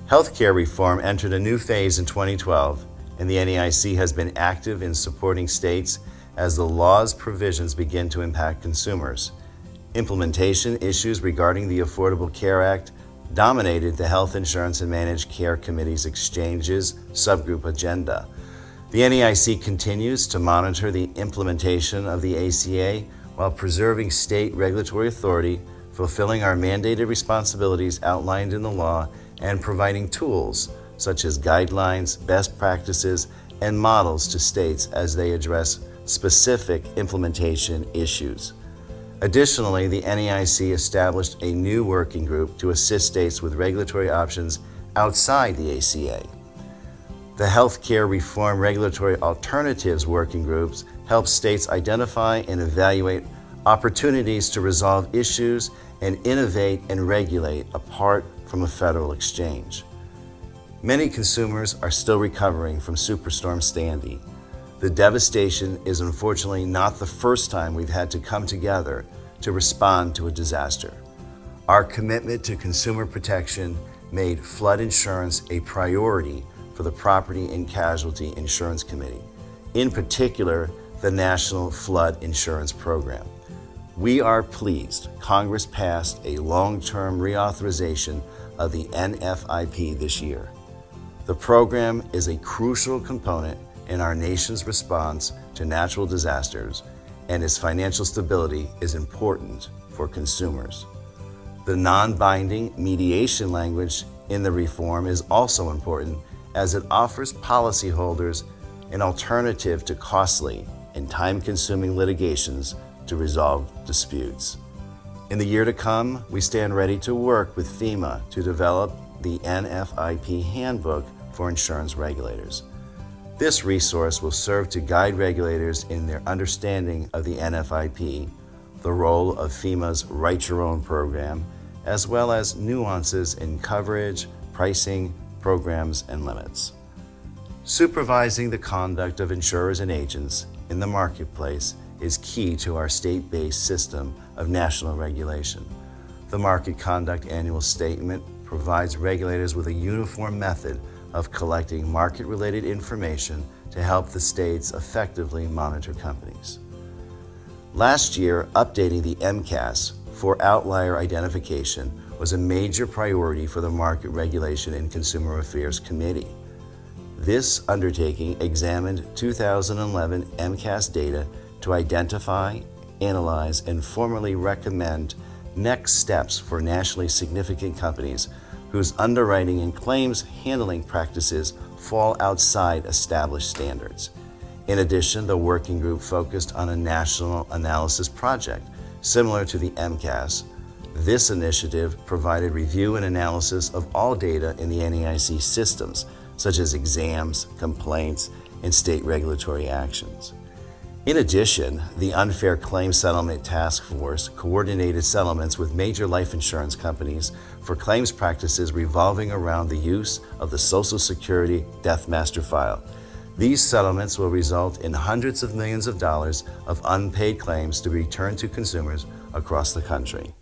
Healthcare reform entered a new phase in 2012, and the NAIC has been active in supporting states as the law's provisions begin to impact consumers. Implementation issues regarding the Affordable Care Act dominated the Health Insurance and Managed Care Committee's exchanges subgroup agenda. The NAIC continues to monitor the implementation of the ACA while preserving state regulatory authority, fulfilling our mandated responsibilities outlined in the law, and providing tools such as guidelines, best practices, and models to states as they address specific implementation issues. Additionally, the NAIC established a new working group to assist states with regulatory options outside the ACA. The Healthcare Reform Regulatory Alternatives Working Groups help states identify and evaluate opportunities to resolve issues and innovate and regulate apart from a federal exchange. Many consumers are still recovering from Superstorm Sandy. The devastation is unfortunately not the first time we've had to come together to respond to a disaster. Our commitment to consumer protection made flood insurance a priority for the Property and Casualty Insurance Committee, in particular, the National Flood Insurance Program. We are pleased Congress passed a long-term reauthorization of the NFIP this year. The program is a crucial component in our nation's response to natural disasters, and its financial stability is important for consumers. The non-binding mediation language in the reform is also important as it offers policyholders an alternative to costly and time-consuming litigations to resolve disputes. In the year to come, we stand ready to work with FEMA to develop the NFIP Handbook for insurance regulators. This resource will serve to guide regulators in their understanding of the NFIP, the role of FEMA's Write Your Own program, as well as nuances in coverage, pricing, programs, and limits. Supervising the conduct of insurers and agents in the marketplace is key to our state-based system of national regulation. The Market Conduct Annual Statement provides regulators with a uniform method of collecting market-related information to help the states effectively monitor companies. Last year, updating the MCAS for outlier identification was a major priority for the Market Regulation and Consumer Affairs Committee. This undertaking examined 2011 MCAS data to identify, analyze, and formally recommend next steps for nationally significant companies whose underwriting and claims handling practices fall outside established standards. In addition, the working group focused on a national analysis project similar to the MCAS. This initiative provided review and analysis of all data in the NAIC systems, such as exams, complaints, and state regulatory actions. In addition, the Unfair Claims Settlement Task Force coordinated settlements with major life insurance companies for claims practices revolving around the use of the Social Security Death Master File. These settlements will result in hundreds of millions of dollars of unpaid claims to be returned to consumers across the country.